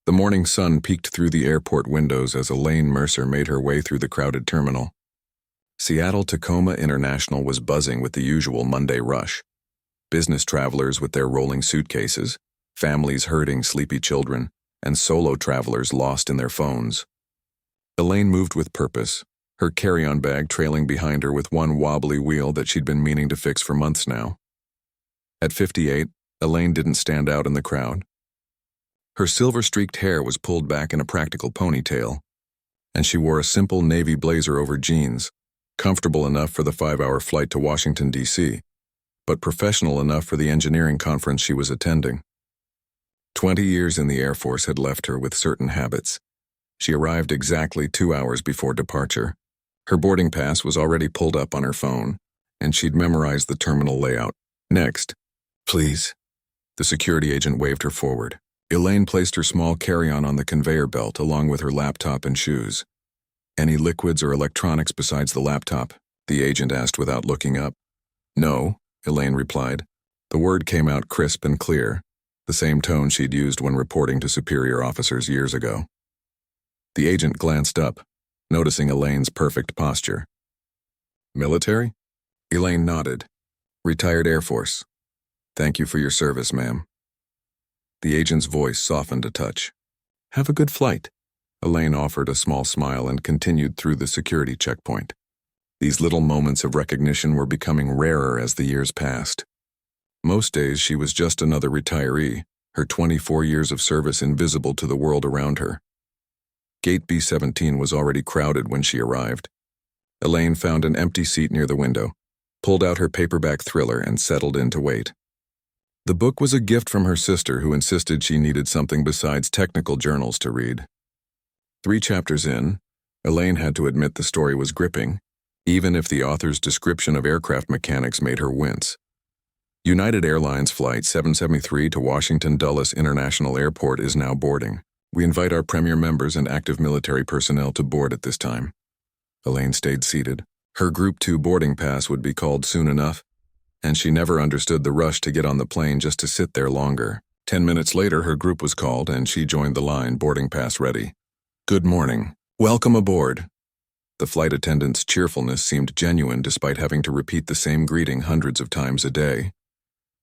The morning sun peeked through the airport windows as Elaine Mercer made her way through the crowded terminal. Seattle-Tacoma International was buzzing with the usual Monday rush. Business travelers with their rolling suitcases, families herding sleepy children, and solo travelers lost in their phones. Elaine moved with purpose, her carry-on bag trailing behind her with one wobbly wheel that she'd been meaning to fix for months now. At 58, Elaine didn't stand out in the crowd. Her silver-streaked hair was pulled back in a practical ponytail, and she wore a simple navy blazer over jeans, comfortable enough for the 5-hour flight to Washington, D.C., but professional enough for the engineering conference she was attending. 20 years in the Air Force had left her with certain habits. She arrived exactly 2 hours before departure. Her boarding pass was already pulled up on her phone, and she'd memorized the terminal layout. Next, please. The security agent waved her forward. Elaine placed her small carry-on on the conveyor belt along with her laptop and shoes. Any liquids or electronics besides the laptop? The agent asked without looking up. No, Elaine replied. The word came out crisp and clear, the same tone she'd used when reporting to superior officers years ago. The agent glanced up, noticing Elaine's perfect posture. Military? Elaine nodded. Retired Air Force. Thank you for your service, ma'am. The agent's voice softened a touch. Have a good flight. Elaine offered a small smile and continued through the security checkpoint. These little moments of recognition were becoming rarer as the years passed. Most days she was just another retiree, her 24 years of service invisible to the world around her. Gate B-17 was already crowded when she arrived. Elaine found an empty seat near the window, pulled out her paperback thriller and settled in to wait. The book was a gift from her sister who insisted she needed something besides technical journals to read. 3 chapters in, Elaine had to admit the story was gripping, even if the author's description of aircraft mechanics made her wince. United Airlines Flight 773 to Washington Dulles International Airport is now boarding. We invite our premier members and active military personnel to board at this time. Elaine stayed seated. Her Group 2 boarding pass would be called soon enough, and she never understood the rush to get on the plane just to sit there longer. 10 minutes later, her group was called, and she joined the line, boarding pass ready. Good morning. Welcome aboard. The flight attendant's cheerfulness seemed genuine despite having to repeat the same greeting hundreds of times a day.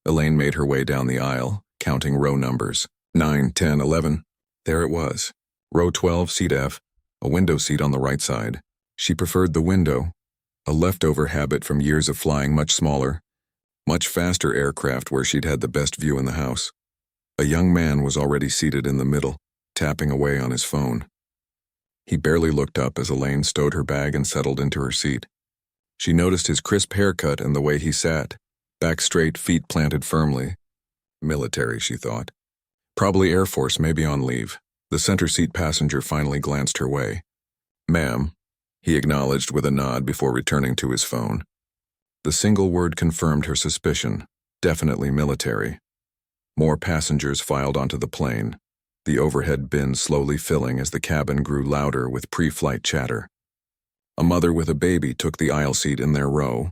Elaine made her way down the aisle, counting row numbers. 9, 10, 11. There it was. Row 12, seat F, a window seat on the right side. She preferred the window, a leftover habit from years of flying much smaller, much faster aircraft where she'd had the best view in the house. A young man was already seated in the middle, tapping away on his phone. He barely looked up as Elaine stowed her bag and settled into her seat. She noticed his crisp haircut and the way he sat, back straight, feet planted firmly. Military, she thought. Probably Air Force, maybe on leave. The center seat passenger finally glanced her way. Ma'am, he acknowledged with a nod before returning to his phone. The single word confirmed her suspicion. Definitely military. More passengers filed onto the plane, the overhead bin slowly filling as the cabin grew louder with pre-flight chatter. A mother with a baby took the aisle seat in their row.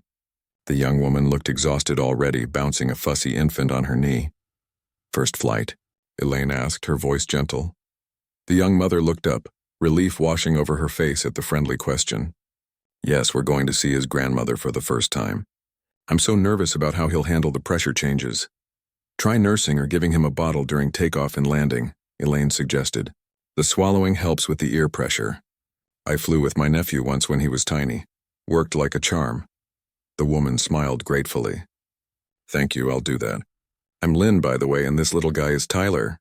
The young woman looked exhausted already, bouncing a fussy infant on her knee. First flight? Elaine asked, her voice gentle. The young mother looked up, relief washing over her face at the friendly question. Yes, we're going to see his grandmother for the first time. I'm so nervous about how he'll handle the pressure changes. Try nursing or giving him a bottle during takeoff and landing, Elaine suggested. The swallowing helps with the ear pressure. I flew with my nephew once when he was tiny. Worked like a charm. The woman smiled gratefully. Thank you, I'll do that. I'm Lynn, by the way, and this little guy is Tyler.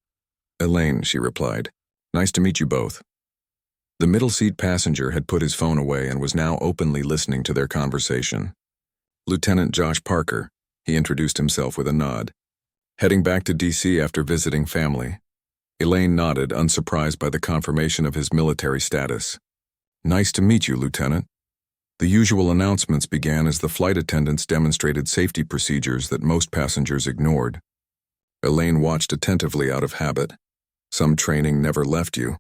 Elaine, she replied. Nice to meet you both. The middle seat passenger had put his phone away and was now openly listening to their conversation. Lieutenant Josh Parker, he introduced himself with a nod. Heading back to D.C. after visiting family. Elaine nodded, unsurprised by the confirmation of his military status. Nice to meet you, Lieutenant. The usual announcements began as the flight attendants demonstrated safety procedures that most passengers ignored. Elaine watched attentively out of habit. Some training never left you.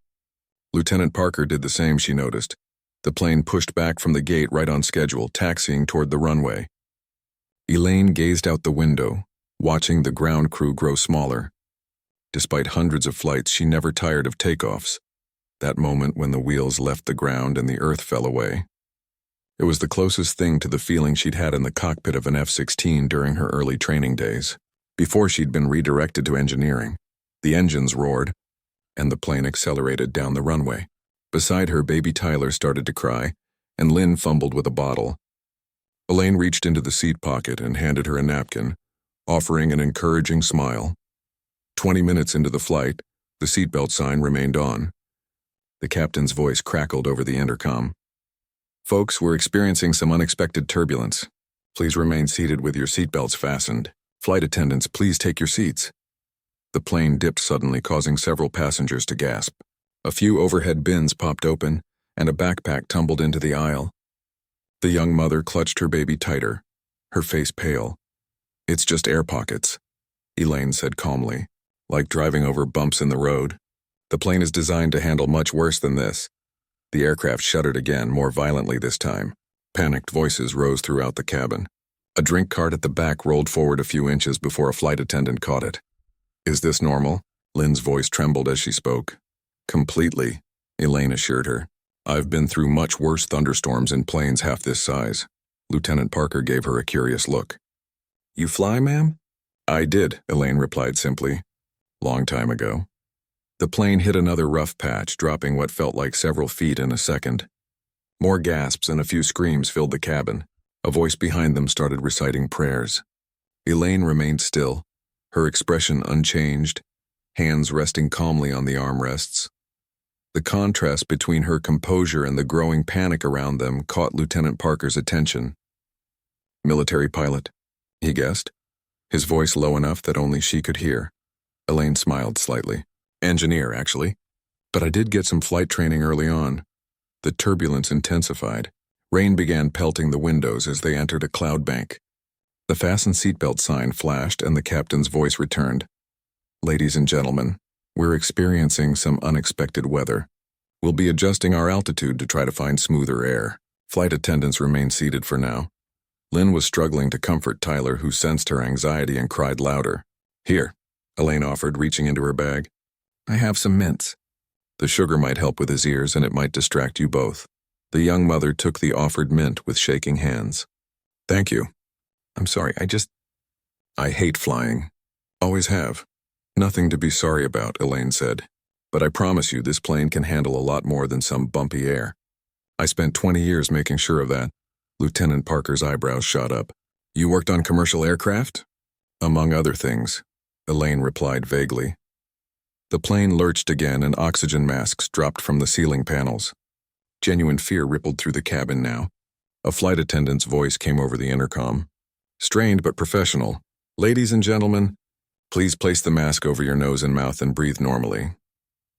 Lieutenant Parker did the same, she noticed. The plane pushed back from the gate right on schedule, taxiing toward the runway. Elaine gazed out the window, watching the ground crew grow smaller. Despite hundreds of flights, she never tired of takeoffs. That moment when the wheels left the ground and the earth fell away. It was the closest thing to the feeling she'd had in the cockpit of an F-16 during her early training days, before she'd been redirected to engineering. The engines roared, and the plane accelerated down the runway. Beside her, baby Tyler started to cry, and Lynn fumbled with a bottle. Elaine reached into the seat pocket and handed her a napkin, offering an encouraging smile. 20 minutes into the flight, the seatbelt sign remained on. The captain's voice crackled over the intercom. "Folks, we're experiencing some unexpected turbulence. Please remain seated with your seatbelts fastened. Flight attendants, please take your seats." The plane dipped suddenly, causing several passengers to gasp. A few overhead bins popped open, and a backpack tumbled into the aisle. The young mother clutched her baby tighter, her face pale. "It's just air pockets," Elaine said calmly, "like driving over bumps in the road. The plane is designed to handle much worse than this." The aircraft shuddered again, more violently this time. Panicked voices rose throughout the cabin. A drink cart at the back rolled forward a few inches before a flight attendant caught it. "Is this normal?" Lynn's voice trembled as she spoke. "Completely," Elaine assured her. "I've been through much worse thunderstorms in planes half this size." Lieutenant Parker gave her a curious look. "You fly, ma'am?" "I did," Elaine replied simply. "Long time ago." The plane hit another rough patch, dropping what felt like several feet in a second. More gasps and a few screams filled the cabin. A voice behind them started reciting prayers. Elaine remained still, her expression unchanged, hands resting calmly on the armrests. The contrast between her composure and the growing panic around them caught Lieutenant Parker's attention. "Military pilot," he guessed, his voice low enough that only she could hear. Elaine smiled slightly. "Engineer, actually. But I did get some flight training early on." The turbulence intensified. Rain began pelting the windows as they entered a cloud bank. The fasten seatbelt sign flashed and the captain's voice returned. "Ladies and gentlemen, we're experiencing some unexpected weather. We'll be adjusting our altitude to try to find smoother air. Flight attendants remain seated for now." Lynn was struggling to comfort Tyler, who sensed her anxiety and cried louder. "Here," Elaine offered, reaching into her bag. "I have some mints. The sugar might help with his ears, and it might distract you both." The young mother took the offered mint with shaking hands. "Thank you. I'm sorry, I hate flying. Always have. Nothing to be sorry about," Elaine said. "But I promise you this plane can handle a lot more than some bumpy air. I spent 20 years making sure of that." Lieutenant Parker's eyebrows shot up. "You worked on commercial aircraft?" "Among other things," Elaine replied vaguely. The plane lurched again and oxygen masks dropped from the ceiling panels. Genuine fear rippled through the cabin now. A flight attendant's voice came over the intercom. Strained but professional. "Ladies and gentlemen, please place the mask over your nose and mouth and breathe normally."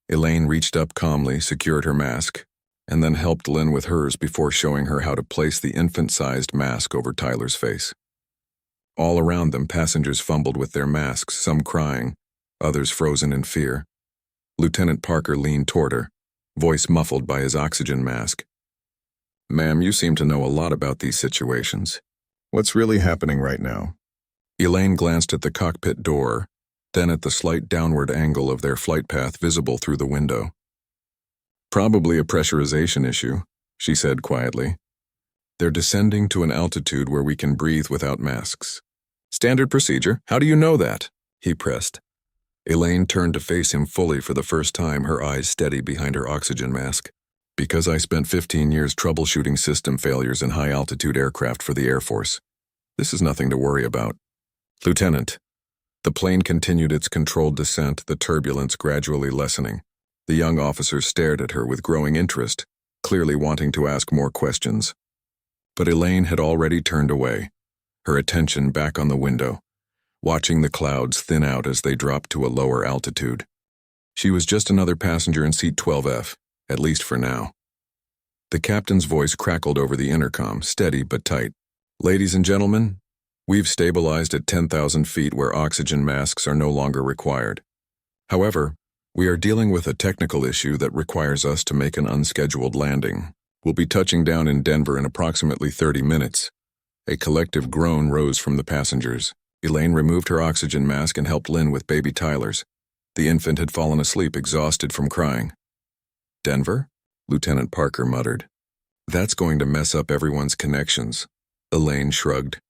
Elaine reached up calmly, secured her mask, and then helped Lynn with hers before showing her how to place the infant-sized mask over Tyler's face. All around them, passengers fumbled with their masks, some crying, others frozen in fear. Lieutenant Parker leaned toward her, voice muffled by his oxygen mask. "Ma'am, you seem to know a lot about these situations. What's really happening right now?" Elaine glanced at the cockpit door, then at the slight downward angle of their flight path visible through the window. "Probably a pressurization issue," she said quietly. "They're descending to an altitude where we can breathe without masks." "Standard procedure. How do you know that?" he pressed. Elaine turned to face him fully for the first time, her eyes steady behind her oxygen mask. "Because I spent 15 years troubleshooting system failures in high-altitude aircraft for the Air Force. This is nothing to worry about." "Lieutenant." The plane continued its controlled descent, the turbulence gradually lessening. The young officer stared at her with growing interest, clearly wanting to ask more questions. But Elaine had already turned away, her attention back on the window, watching the clouds thin out as they dropped to a lower altitude. She was just another passenger in seat 12F, at least for now. The captain's voice crackled over the intercom, steady but tight. "Ladies and gentlemen, we've stabilized at 10,000 feet where oxygen masks are no longer required. However, we are dealing with a technical issue that requires us to make an unscheduled landing. We'll be touching down in Denver in approximately 30 minutes. A collective groan rose from the passengers. Elaine removed her oxygen mask and helped Lynn with baby Tyler's. The infant had fallen asleep, exhausted from crying. Denver? Lieutenant Parker muttered. That's going to mess up everyone's connections. Elaine shrugged.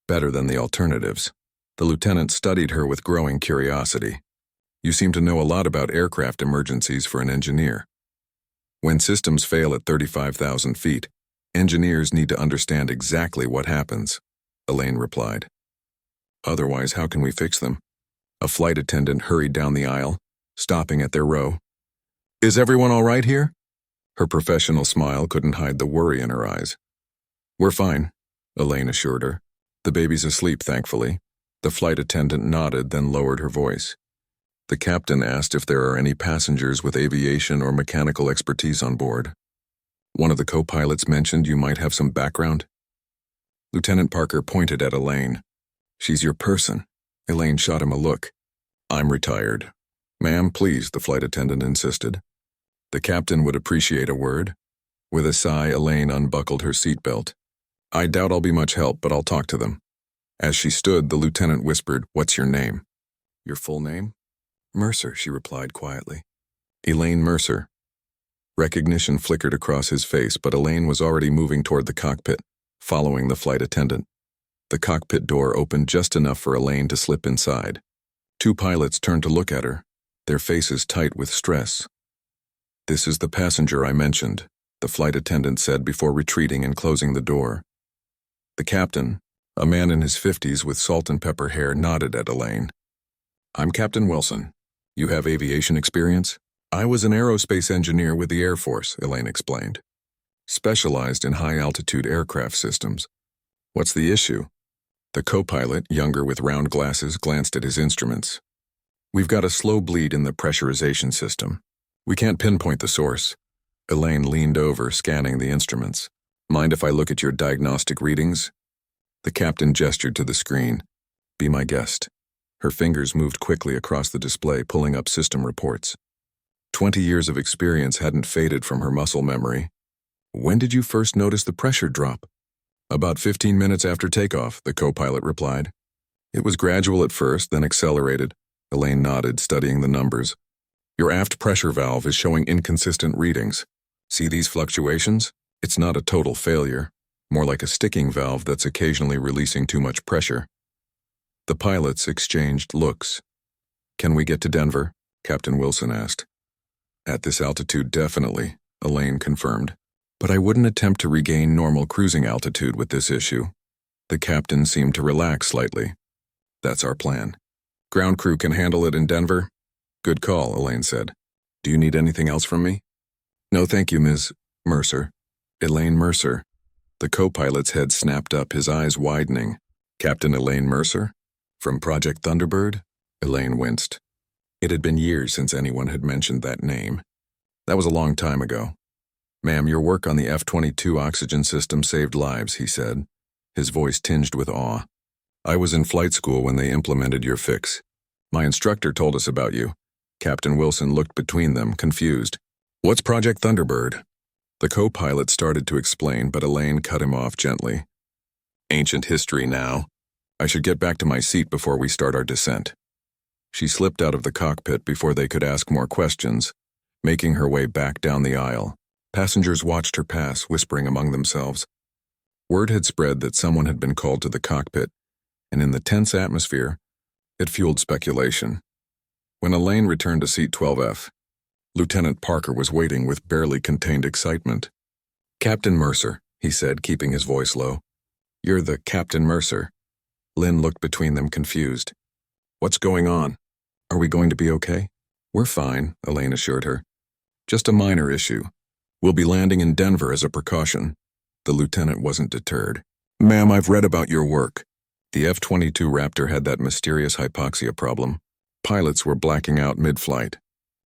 Better than the alternatives. The lieutenant studied her with growing curiosity. You seem to know a lot about aircraft emergencies for an engineer. When systems fail at 35,000 feet, engineers need to understand exactly what happens, Elaine replied. Otherwise, how can we fix them? A flight attendant hurried down the aisle, stopping at their row. Is everyone all right here? Her professional smile couldn't hide the worry in her eyes. We're fine, Elaine assured her. The baby's asleep, thankfully. The flight attendant nodded, then lowered her voice. The captain asked if there are any passengers with aviation or mechanical expertise on board. One of the co-pilots mentioned you might have some background. Lieutenant Parker pointed at Elaine. She's your person. Elaine shot him a look. I'm retired. Ma'am, please, the flight attendant insisted. The captain would appreciate a word. With a sigh, Elaine unbuckled her seatbelt. I doubt I'll be much help, but I'll talk to them. As she stood, the lieutenant whispered, What's your name? Your full name? Mercer, she replied quietly. Elaine Mercer. Recognition flickered across his face, but Elaine was already moving toward the cockpit, following the flight attendant. The cockpit door opened just enough for Elaine to slip inside. Two pilots turned to look at her, their faces tight with stress. This is the passenger I mentioned, the flight attendant said before retreating and closing the door. The captain, a man in his 50s with salt and pepper hair, nodded at Elaine. I'm Captain Wilson. You have aviation experience? I was an aerospace engineer with the Air Force, Elaine explained. Specialized in high-altitude aircraft systems. What's the issue? The co-pilot, younger with round glasses, glanced at his instruments. We've got a slow bleed in the pressurization system. We can't pinpoint the source. Elaine leaned over, scanning the instruments. Mind if I look at your diagnostic readings? The captain gestured to the screen. Be my guest. Her fingers moved quickly across the display, pulling up system reports. 20 years of experience hadn't faded from her muscle memory. When did you first notice the pressure drop? About 15 minutes after takeoff, the co-pilot replied. It was gradual at first, then accelerated. Elaine nodded, studying the numbers. Your aft pressure valve is showing inconsistent readings. See these fluctuations? It's not a total failure, more like a sticking valve that's occasionally releasing too much pressure. The pilots exchanged looks. Can we get to Denver? Captain Wilson asked. At this altitude, definitely, Elaine confirmed. But I wouldn't attempt to regain normal cruising altitude with this issue. The captain seemed to relax slightly. That's our plan. Ground crew can handle it in Denver? Good call, Elaine said. Do you need anything else from me? No, thank you, Ms. Mercer. Elaine Mercer. The co-pilot's head snapped up, his eyes widening. Captain Elaine Mercer? From Project Thunderbird? Elaine winced. It had been years since anyone had mentioned that name. That was a long time ago. Ma'am, your work on the F-22 oxygen system saved lives, he said, his voice tinged with awe. I was in flight school when they implemented your fix. My instructor told us about you. Captain Wilson looked between them, confused. What's Project Thunderbird? The co-pilot started to explain, but Elaine cut him off gently. Ancient history now. I should get back to my seat before we start our descent. She slipped out of the cockpit before they could ask more questions, making her way back down the aisle. Passengers watched her pass, whispering among themselves. Word had spread that someone had been called to the cockpit, and in the tense atmosphere, it fueled speculation. When Elaine returned to seat 12F, Lieutenant Parker was waiting with barely contained excitement. Captain Mercer, he said, keeping his voice low. You're the Captain Mercer. Lynn looked between them, confused. What's going on? Are we going to be okay? We're fine, Elaine assured her. Just a minor issue. We'll be landing in Denver as a precaution. The lieutenant wasn't deterred. Ma'am, I've read about your work. The F-22 Raptor had that mysterious hypoxia problem. Pilots were blacking out mid-flight.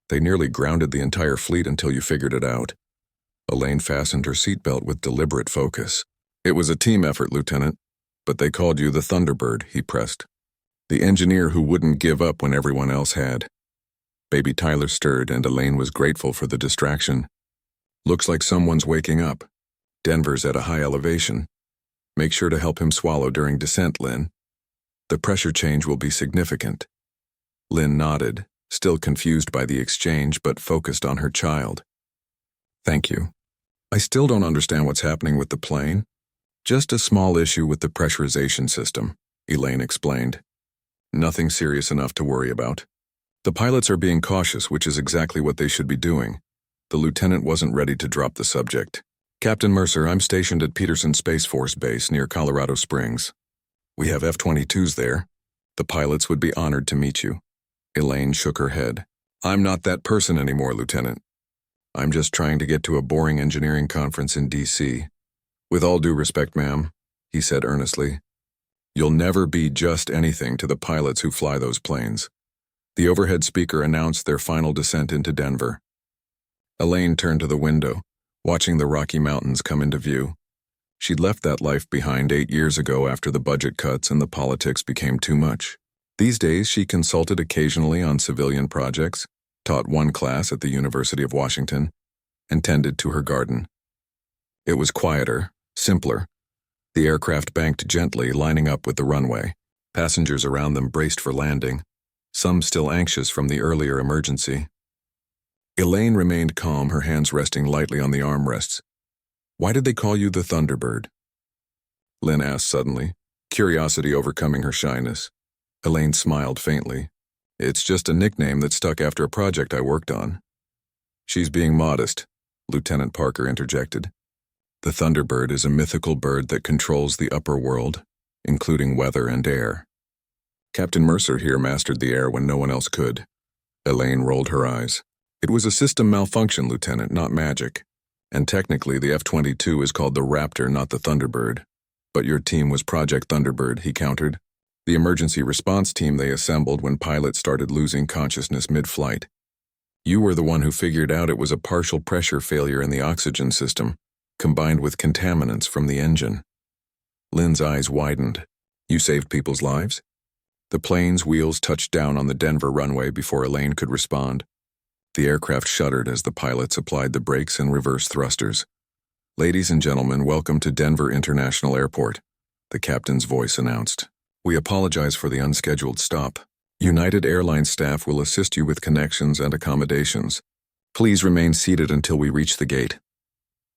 They nearly grounded the entire fleet until you figured it out. Elaine fastened her seatbelt with deliberate focus. It was a team effort, Lieutenant, but they called you the Thunderbird, he pressed. The engineer who wouldn't give up when everyone else had. Baby Tyler stirred, and Elaine was grateful for the distraction. Looks like someone's waking up. Denver's at a high elevation. Make sure to help him swallow during descent, Lynn. The pressure change will be significant. Lynn nodded, still confused by the exchange but focused on her child. "Thank you. I still don't understand what's happening with the plane. Just a small issue with the pressurization system," Elaine explained. "Nothing serious enough to worry about. The pilots are being cautious, which is exactly what they should be doing." The lieutenant wasn't ready to drop the subject. "Captain Mercer, I'm stationed at Peterson Space Force Base near Colorado Springs. We have F-22s there. The pilots would be honored to meet you." Elaine shook her head. "I'm not that person anymore, Lieutenant. I'm just trying to get to a boring engineering conference in D.C. "With all due respect, ma'am," he said earnestly, "you'll never be just anything to the pilots who fly those planes." The overhead speaker announced their final descent into Denver. Elaine turned to the window, watching the Rocky Mountains come into view. She'd left that life behind 8 years ago after the budget cuts and the politics became too much. These days, she consulted occasionally on civilian projects, taught one class at the University of Washington, and tended to her garden. It was quieter, simpler. The aircraft banked gently, lining up with the runway. Passengers around them braced for landing, some still anxious from the earlier emergency. Elaine remained calm, her hands resting lightly on the armrests. "Why did they call you the Thunderbird?" Lynn asked suddenly, curiosity overcoming her shyness. Elaine smiled faintly. "It's just a nickname that stuck after a project I worked on." "She's being modest," Lieutenant Parker interjected. "The Thunderbird is a mythical bird that controls the upper world, including weather and air. Captain Mercer here mastered the air when no one else could." Elaine rolled her eyes. "It was a system malfunction, Lieutenant, not magic. And technically the F-22 is called the Raptor, not the Thunderbird. But your team was Project Thunderbird," he countered. "The emergency response team they assembled when pilots started losing consciousness mid-flight. You were the one who figured out it was a partial pressure failure in the oxygen system, combined with contaminants from the engine." Lynn's eyes widened. "You saved people's lives?" The plane's wheels touched down on the Denver runway before Elaine could respond. The aircraft shuddered as the pilots applied the brakes and reverse thrusters. "Ladies and gentlemen, welcome to Denver International Airport," the captain's voice announced. "We apologize for the unscheduled stop. United Airlines staff will assist you with connections and accommodations. Please remain seated until we reach the gate."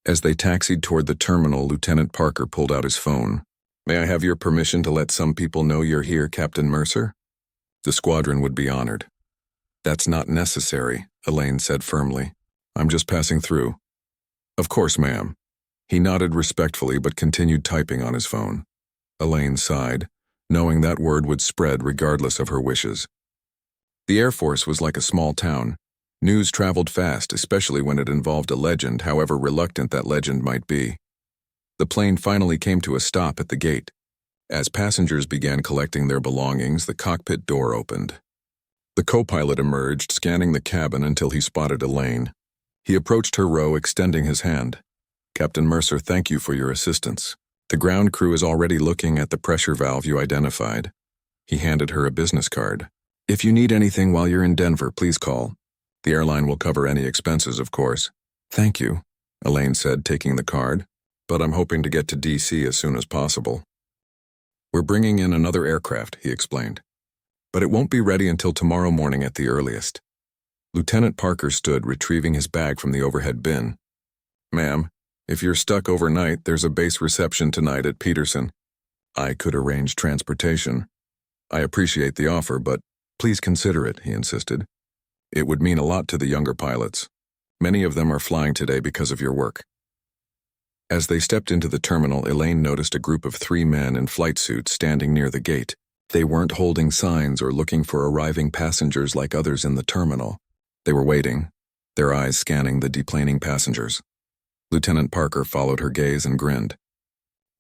As they taxied toward the terminal, Lieutenant Parker pulled out his phone. "May I have your permission to let some people know you're here, Captain Mercer?" "The squadron would be honored." "That's not necessary," Elaine said firmly. "I'm just passing through." "Of course, ma'am." He nodded respectfully but continued typing on his phone. Elaine sighed, knowing that word would spread regardless of her wishes. The Air Force was like a small town. News traveled fast, especially when it involved a legend, however reluctant that legend might be. The plane finally came to a stop at the gate. As passengers began collecting their belongings, the cockpit door opened. The co-pilot emerged, scanning the cabin until he spotted Elaine. He approached her row, extending his hand. "Captain Mercer, thank you for your assistance. The ground crew is already looking at the pressure valve you identified." He handed her a business card. "If you need anything while you're in Denver, please call. The airline will cover any expenses, of course." "Thank you," Elaine said, taking the card. "But I'm hoping to get to D.C. as soon as possible." "We're bringing in another aircraft," he explained. "But it won't be ready until tomorrow morning at the earliest." Lieutenant Parker stood, retrieving his bag from the overhead bin. "Ma'am, if you're stuck overnight, there's a base reception tonight at Peterson. I could arrange transportation. I appreciate the offer, but please consider it," he insisted. "It would mean a lot to the younger pilots. Many of them are flying today because of your work." As they stepped into the terminal, Elaine noticed a group of 3 men in flight suits standing near the gate. They weren't holding signs or looking for arriving passengers like others in the terminal. They were waiting, their eyes scanning the deplaning passengers. Lieutenant Parker followed her gaze and grinned.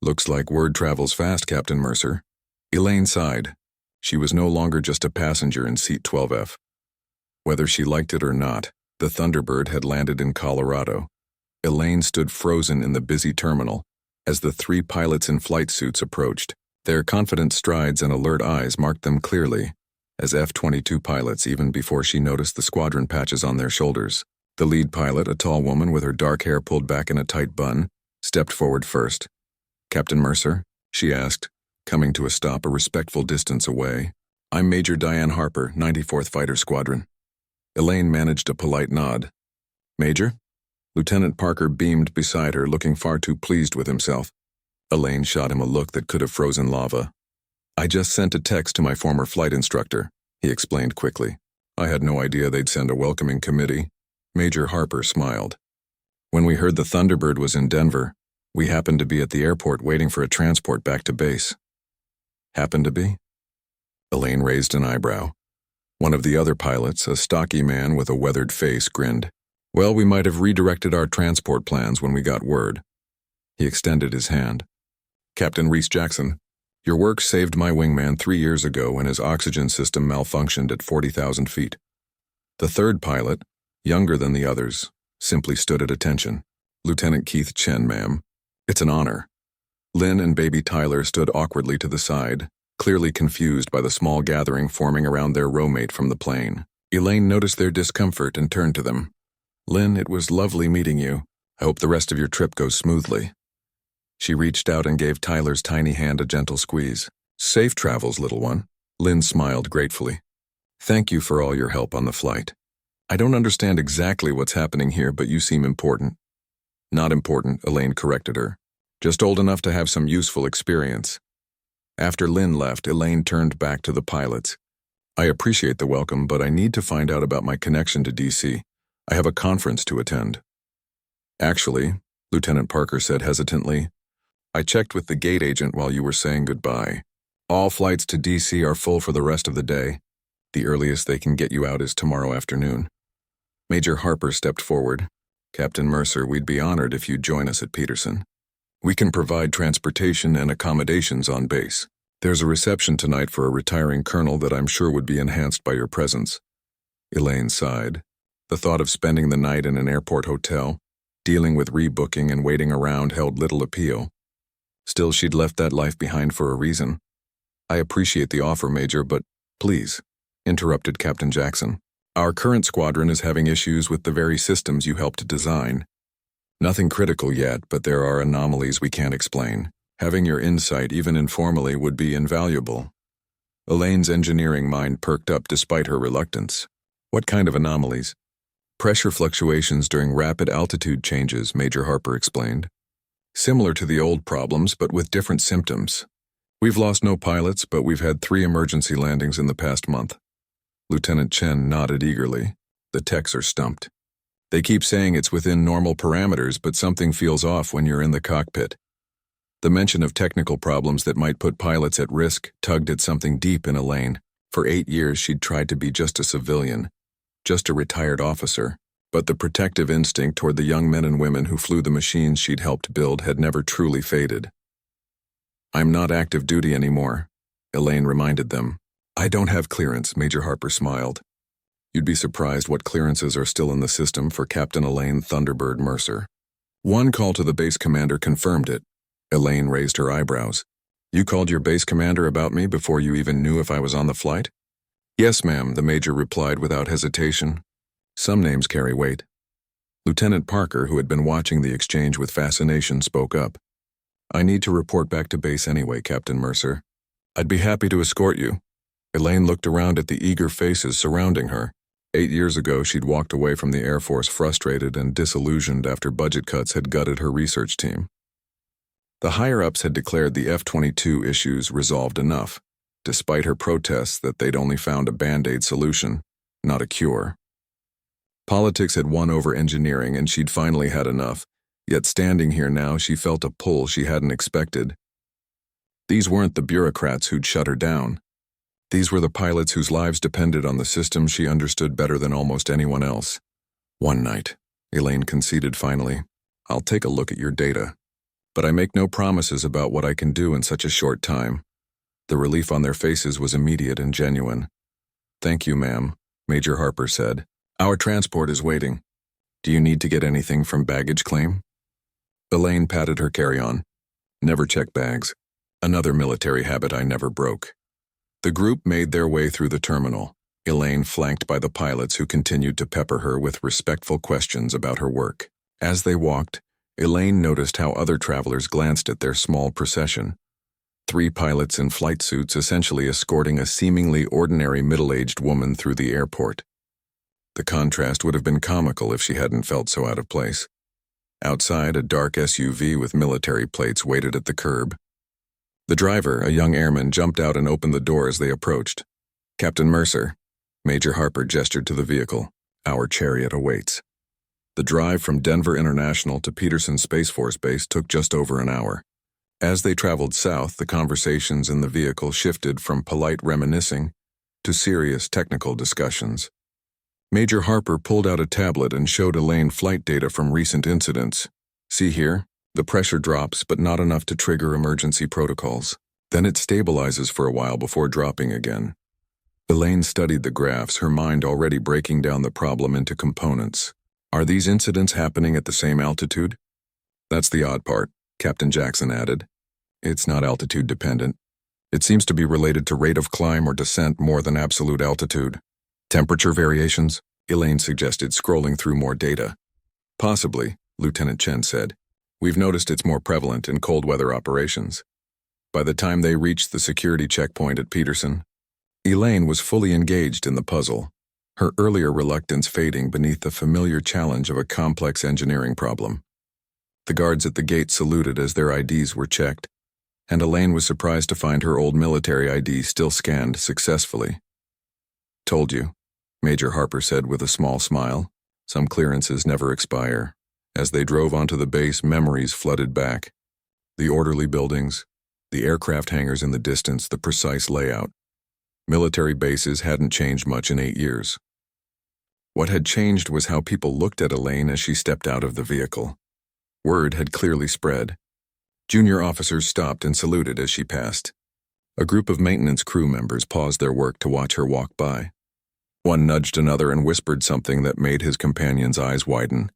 "Looks like word travels fast, Captain Mercer." Elaine sighed. She was no longer just a passenger in seat 12F. Whether she liked it or not, the Thunderbird had landed in Colorado. Elaine stood frozen in the busy terminal as the 3 pilots in flight suits approached. Their confident strides and alert eyes marked them clearly as F-22 pilots even before she noticed the squadron patches on their shoulders. The lead pilot, a tall woman with her dark hair pulled back in a tight bun, stepped forward first. "Captain Mercer?" she asked, coming to a stop a respectful distance away. "I'm Major Diane Harper, 94th Fighter Squadron." Elaine managed a polite nod. Major? Lieutenant Parker beamed beside her, looking far too pleased with himself. Elaine shot him a look that could have frozen lava. I just sent a text to my former flight instructor, he explained quickly. I had no idea they'd send a welcoming committee. Major Harper smiled. When we heard the Thunderbird was in Denver, we happened to be at the airport waiting for a transport back to base. Happened to be? Elaine raised an eyebrow. One of the other pilots, a stocky man with a weathered face, grinned. Well, we might have redirected our transport plans when we got word. He extended his hand. Captain Reese Jackson, your work saved my wingman 3 years ago when his oxygen system malfunctioned at 40,000 feet. The third pilot, younger than the others, simply stood at attention. Lieutenant Keith Chen, ma'am. It's an honor. Lynn and baby Tyler stood awkwardly to the side, clearly confused by the small gathering forming around their roommate from the plane. Elaine noticed their discomfort and turned to them. Lynn, it was lovely meeting you. I hope the rest of your trip goes smoothly. She reached out and gave Tyler's tiny hand a gentle squeeze. Safe travels, little one. Lynn smiled gratefully. Thank you for all your help on the flight. I don't understand exactly what's happening here, but you seem important. Not important, Elaine corrected her. Just old enough to have some useful experience. After Lynn left, Elaine turned back to the pilots. I appreciate the welcome, but I need to find out about my connection to DC. I have a conference to attend. Actually, Lieutenant Parker said hesitantly, I checked with the gate agent while you were saying goodbye. All flights to DC are full for the rest of the day. The earliest they can get you out is tomorrow afternoon. Major Harper stepped forward. Captain Mercer, we'd be honored if you'd join us at Peterson. We can provide transportation and accommodations on base. There's a reception tonight for a retiring colonel that I'm sure would be enhanced by your presence. Elaine sighed. The thought of spending the night in an airport hotel, dealing with rebooking and waiting around held little appeal. Still, she'd left that life behind for a reason. I appreciate the offer, Major, but please, interrupted Captain Jackson. Our current squadron is having issues with the very systems you helped design. Nothing critical yet, but there are anomalies we can't explain. Having your insight, even informally, would be invaluable. Elaine's engineering mind perked up despite her reluctance. What kind of anomalies? Pressure fluctuations during rapid altitude changes, Major Harper explained. Similar to the old problems, but with different symptoms. We've lost no pilots, but we've had 3 emergency landings in the past month. Lieutenant Chen nodded eagerly. The techs are stumped. They keep saying it's within normal parameters, but something feels off when you're in the cockpit. The mention of technical problems that might put pilots at risk tugged at something deep in Elaine. For 8 years, she'd tried to be just a civilian, just a retired officer. But the protective instinct toward the young men and women who flew the machines she'd helped build had never truly faded. I'm not active duty anymore, Elaine reminded them. I don't have clearance, Major Harper smiled. You'd be surprised what clearances are still in the system for Captain Elaine Thunderbird Mercer. One call to the base commander confirmed it. Elaine raised her eyebrows. You called your base commander about me before you even knew if I was on the flight? Yes, ma'am, the major replied without hesitation. Some names carry weight. Lieutenant Parker, who had been watching the exchange with fascination, spoke up. I need to report back to base anyway, Captain Mercer. I'd be happy to escort you. Elaine looked around at the eager faces surrounding her. 8 years ago, she'd walked away from the Air Force frustrated and disillusioned after budget cuts had gutted her research team. The higher-ups had declared the F-22 issues resolved enough, despite her protests that they'd only found a band-aid solution, not a cure. Politics had won over engineering, and she'd finally had enough, yet standing here now she felt a pull she hadn't expected. These weren't the bureaucrats who'd shut her down. These were the pilots whose lives depended on the system she understood better than almost anyone else. One night, Elaine conceded finally, I'll take a look at your data. But I make no promises about what I can do in such a short time. The relief on their faces was immediate and genuine. Thank you, ma'am, Major Harper said. Our transport is waiting. Do you need to get anything from baggage claim? Elaine patted her carry-on. Never check bags. Another military habit I never broke. The group made their way through the terminal, Elaine flanked by the pilots who continued to pepper her with respectful questions about her work. As they walked, Elaine noticed how other travelers glanced at their small procession. 3 pilots in flight suits essentially escorting a seemingly ordinary middle-aged woman through the airport. The contrast would have been comical if she hadn't felt so out of place. Outside, a dark SUV with military plates waited at the curb. The driver, a young airman, jumped out and opened the door as they approached. "Captain Mercer," Major Harper gestured to the vehicle. "Our chariot awaits." The drive from Denver International to Peterson Space Force Base took just over an hour. As they traveled south, the conversations in the vehicle shifted from polite reminiscing to serious technical discussions. Major Harper pulled out a tablet and showed Elaine flight data from recent incidents. "See here? The pressure drops, but not enough to trigger emergency protocols. Then it stabilizes for a while before dropping again." Elaine studied the graphs, her mind already breaking down the problem into components. "Are these incidents happening at the same altitude?" "That's the odd part," Captain Jackson added. "It's not altitude dependent. It seems to be related to rate of climb or descent more than absolute altitude." "Temperature variations?" Elaine suggested, scrolling through more data. "Possibly," Lieutenant Chen said. "We've noticed it's more prevalent in cold weather operations." By the time they reached the security checkpoint at Peterson, Elaine was fully engaged in the puzzle, her earlier reluctance fading beneath the familiar challenge of a complex engineering problem. The guards at the gate saluted as their IDs were checked, and Elaine was surprised to find her old military ID still scanned successfully. "Told you," Major Harper said with a small smile. "Some clearances never expire." As they drove onto the base, memories flooded back. The orderly buildings, the aircraft hangars in the distance, the precise layout. Military bases hadn't changed much in 8 years. What had changed was how people looked at Elaine as she stepped out of the vehicle. Word had clearly spread. Junior officers stopped and saluted as she passed. A group of maintenance crew members paused their work to watch her walk by. One nudged another and whispered something that made his companion's eyes widen.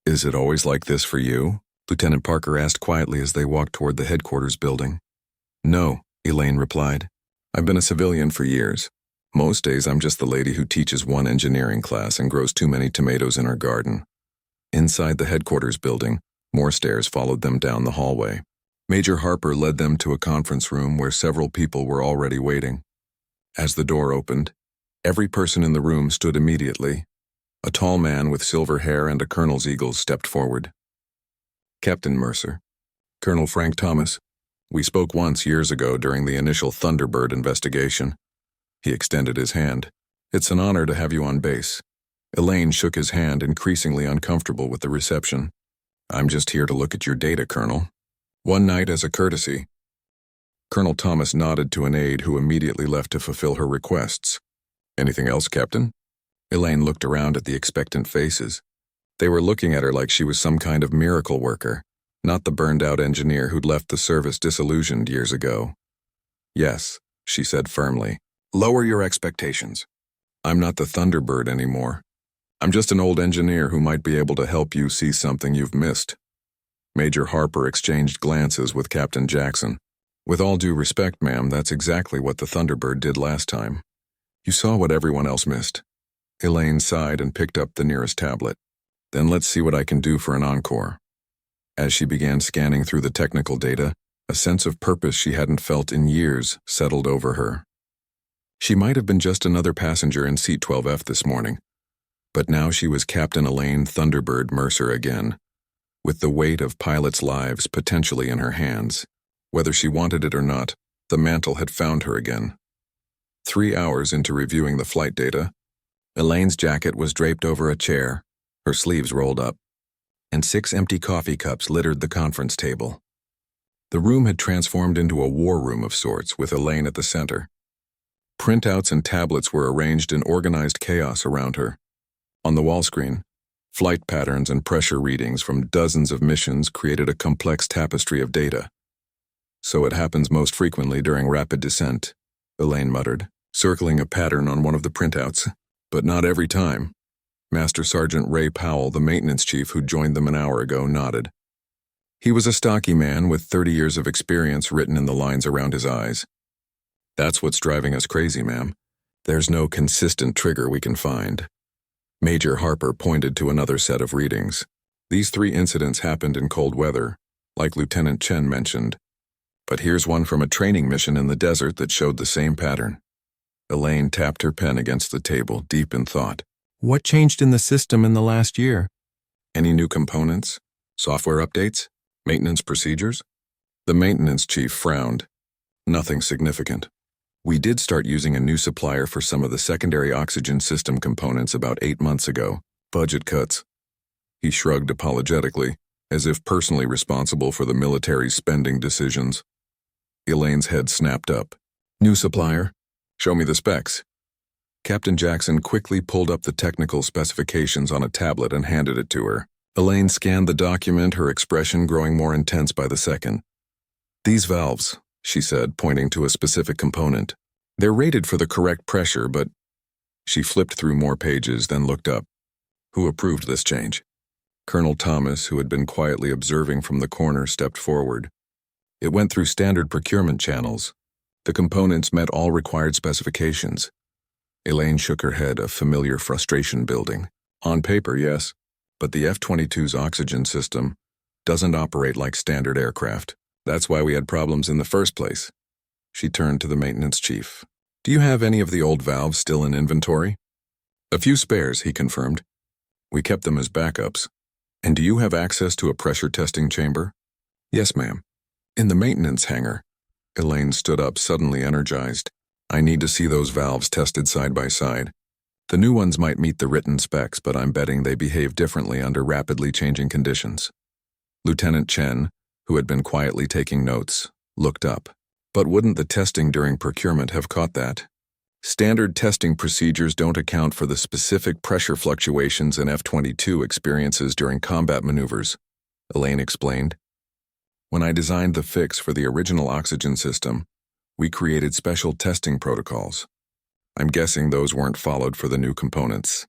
"Is it always like this for you?" Lieutenant Parker asked quietly as they walked toward the headquarters building. "No," Elaine replied. "I've been a civilian for years. Most days I'm just the lady who teaches one engineering class and grows too many tomatoes in her garden." Inside the headquarters building, more stairs followed them down the hallway. Major Harper led them to a conference room where several people were already waiting. As the door opened, every person in the room stood immediately. A tall man with silver hair and a colonel's eagles stepped forward. "Captain Mercer, Colonel Frank Thomas. We spoke once years ago during the initial Thunderbird investigation." He extended his hand. "It's an honor to have you on base." Elaine shook his hand, increasingly uncomfortable with the reception. "I'm just here to look at your data, Colonel. One night as a courtesy." Colonel Thomas nodded to an aide who immediately left to fulfill her requests. "Anything else, Captain?" Elaine looked around at the expectant faces. They were looking at her like she was some kind of miracle worker, not the burned-out engineer who'd left the service disillusioned years ago. "Yes," she said firmly. "Lower your expectations. I'm not the Thunderbird anymore. I'm just an old engineer who might be able to help you see something you've missed." Major Harper exchanged glances with Captain Jackson. "With all due respect, ma'am, that's exactly what the Thunderbird did last time. You saw what everyone else missed." Elaine sighed and picked up the nearest tablet. "Then let's see what I can do for an encore." As she began scanning through the technical data, a sense of purpose she hadn't felt in years settled over her. She might have been just another passenger in Seat 12F this morning, but now she was Captain Elaine Thunderbird Mercer again, with the weight of pilots' lives potentially in her hands. Whether she wanted it or not, the mantle had found her again. 3 hours into reviewing the flight data, Elaine's jacket was draped over a chair, her sleeves rolled up, and 6 empty coffee cups littered the conference table. The room had transformed into a war room of sorts, with Elaine at the center. Printouts and tablets were arranged in organized chaos around her. On the wall screen, flight patterns and pressure readings from dozens of missions created a complex tapestry of data. "So it happens most frequently during rapid descent," Elaine muttered, circling a pattern on one of the printouts. "But not every time." Master Sergeant Ray Powell, the maintenance chief who joined them an hour ago, nodded. He was a stocky man with 30 years of experience written in the lines around his eyes. "That's what's driving us crazy, ma'am. There's no consistent trigger we can find." Major Harper pointed to another set of readings. "These 3 incidents happened in cold weather, like Lieutenant Chen mentioned. But here's one from a training mission in the desert that showed the same pattern." Elaine tapped her pen against the table, deep in thought. What changed in the system in the last year? Any new components? Software updates? Maintenance procedures? The maintenance chief frowned. Nothing significant. We did start using a new supplier for some of the secondary oxygen system components about 8 months ago. Budget cuts. He shrugged apologetically, as if personally responsible for the military's spending decisions. Elaine's head snapped up. New supplier? Show me the specs. Captain Jackson quickly pulled up the technical specifications on a tablet and handed it to her. Elaine scanned the document, her expression growing more intense by the second. These valves, she said, pointing to a specific component. They're rated for the correct pressure, but... She flipped through more pages, then looked up. Who approved this change? Colonel Thomas, who had been quietly observing from the corner, stepped forward. It went through standard procurement channels. The components met all required specifications. Elaine shook her head, a familiar frustration building. On paper, yes, but the F-22's oxygen system doesn't operate like standard aircraft. That's why we had problems in the first place. She turned to the maintenance chief. Do you have any of the old valves still in inventory? A few spares, he confirmed. We kept them as backups. And do you have access to a pressure testing chamber? Yes, ma'am. In the maintenance hangar. Elaine stood up, suddenly energized. I need to see those valves tested side by side. The new ones might meet the written specs, but I'm betting they behave differently under rapidly changing conditions. Lieutenant Chen, who had been quietly taking notes, looked up. But wouldn't the testing during procurement have caught that? Standard testing procedures don't account for the specific pressure fluctuations an F-22 experiences during combat maneuvers, Elaine explained. When I designed the fix for the original oxygen system, we created special testing protocols. I'm guessing those weren't followed for the new components.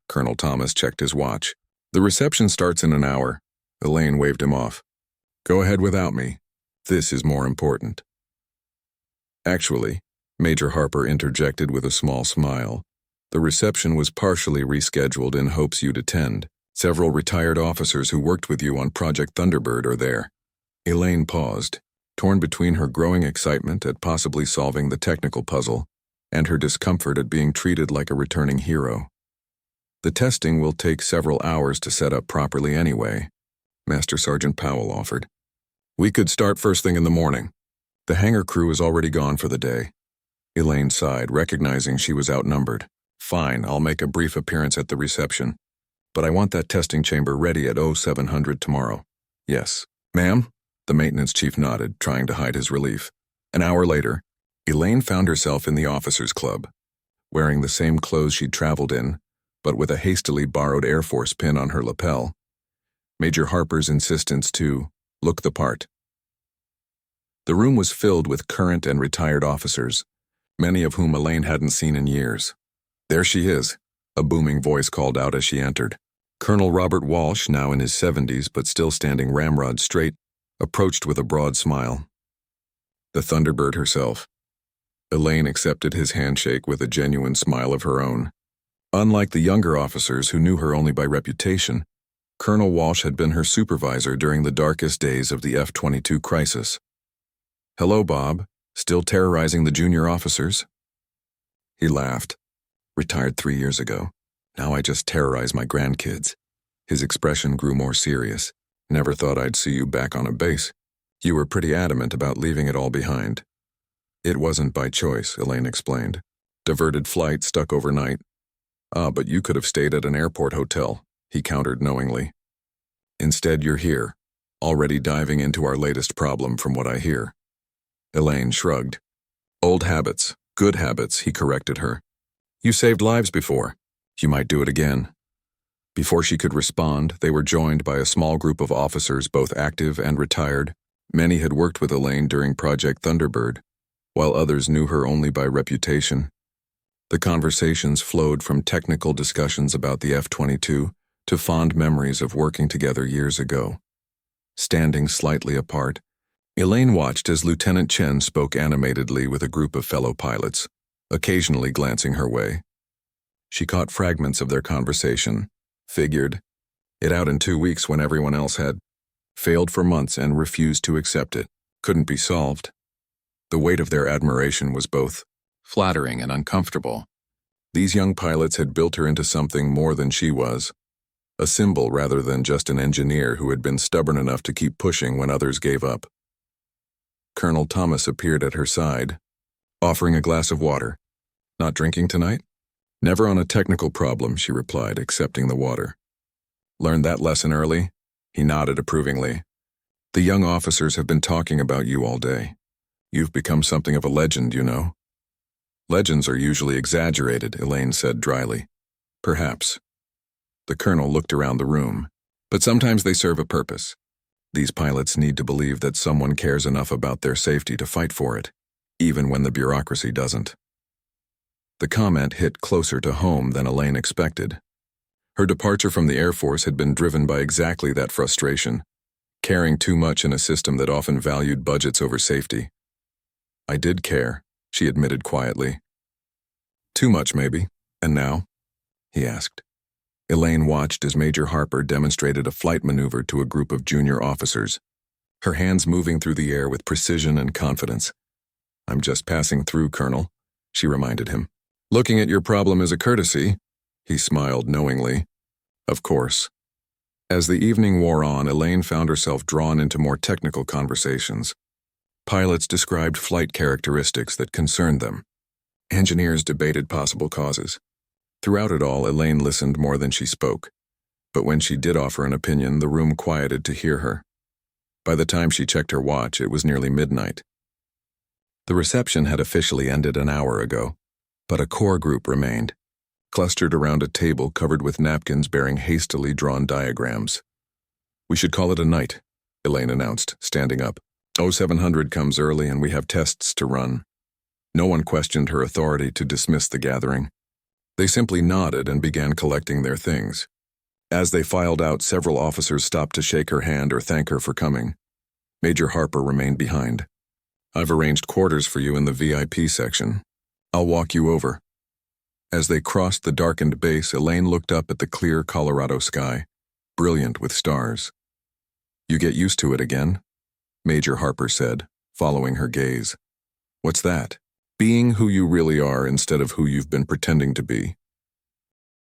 Colonel Thomas checked his watch. The reception starts in an hour. Elaine waved him off. Go ahead without me. This is more important. Actually, Major Harper interjected with a small smile. The reception was partially rescheduled in hopes you'd attend. Several retired officers who worked with you on Project Thunderbird are there. Elaine paused, torn between her growing excitement at possibly solving the technical puzzle and her discomfort at being treated like a returning hero. The testing will take several hours to set up properly anyway, Master Sergeant Powell offered. We could start first thing in the morning. The hangar crew is already gone for the day. Elaine sighed, recognizing she was outnumbered. Fine, I'll make a brief appearance at the reception. But I want that testing chamber ready at 0700 tomorrow. Yes. Ma'am? The maintenance chief nodded, trying to hide his relief. An hour later, Elaine found herself in the officers' club, wearing the same clothes she'd traveled in, but with a hastily borrowed Air Force pin on her lapel. Major Harper's insistence to look the part. The room was filled with current and retired officers, many of whom Elaine hadn't seen in years. There she is, a booming voice called out as she entered. Colonel Robert Walsh, now in his 70s but still standing ramrod straight, approached with a broad smile. The Thunderbird herself. Elaine accepted his handshake with a genuine smile of her own. Unlike the younger officers who knew her only by reputation, Colonel Walsh had been her supervisor during the darkest days of the F-22 crisis. Hello, Bob. Still terrorizing the junior officers? He laughed. Retired 3 years ago. Now I just terrorize my grandkids. His expression grew more serious. Never thought I'd see you back on a base. You were pretty adamant about leaving it all behind. It wasn't by choice, Elaine explained. Diverted flight stuck overnight. But you could have stayed at an airport hotel, he countered knowingly. Instead, you're here, already diving into our latest problem from what I hear. Elaine shrugged. Old habits, good habits, he corrected her. You saved lives before. You might do it again. Before she could respond, they were joined by a small group of officers, both active and retired. Many had worked with Elaine during Project Thunderbird, while others knew her only by reputation. The conversations flowed from technical discussions about the F-22 to fond memories of working together years ago. Standing slightly apart, Elaine watched as Lieutenant Chen spoke animatedly with a group of fellow pilots, occasionally glancing her way. She caught fragments of their conversation, figured it out in 2 weeks when everyone else had failed for months and refused to accept it. Couldn't be solved. The weight of their admiration was both flattering and uncomfortable. These young pilots had built her into something more than she was, a symbol rather than just an engineer who had been stubborn enough to keep pushing when others gave up. Colonel Thomas appeared at her side, offering a glass of water. "Not drinking tonight?" "Never on a technical problem," she replied, accepting the water. "Learned that lesson early?" He nodded approvingly. "The young officers have been talking about you all day. You've become something of a legend, you know." "Legends are usually exaggerated," Elaine said dryly. "Perhaps." The colonel looked around the room. "But sometimes they serve a purpose. These pilots need to believe that someone cares enough about their safety to fight for it, even when the bureaucracy doesn't." The comment hit closer to home than Elaine expected. Her departure from the Air Force had been driven by exactly that frustration, caring too much in a system that often valued budgets over safety. "I did care," she admitted quietly. "Too much, maybe. And now?" he asked. Elaine watched as Major Harper demonstrated a flight maneuver to a group of junior officers, her hands moving through the air with precision and confidence. "I'm just passing through, Colonel," she reminded him. "Looking at your problem is a courtesy," he smiled knowingly. "Of course." As the evening wore on, Elaine found herself drawn into more technical conversations. Pilots described flight characteristics that concerned them. Engineers debated possible causes. Throughout it all, Elaine listened more than she spoke. But when she did offer an opinion, the room quieted to hear her. By the time she checked her watch, it was nearly midnight. The reception had officially ended an hour ago, but a core group remained, clustered around a table covered with napkins bearing hastily drawn diagrams. "We should call it a night," Elaine announced, standing up. 0700 comes early and we have tests to run." No one questioned her authority to dismiss the gathering. They simply nodded and began collecting their things. As they filed out, several officers stopped to shake her hand or thank her for coming. Major Harper remained behind. "I've arranged quarters for you in the VIP section. I'll walk you over." As they crossed the darkened base, Elaine looked up at the clear Colorado sky, brilliant with stars. "You get used to it again," Major Harper said, following her gaze. "What's that?" "Being who you really are instead of who you've been pretending to be."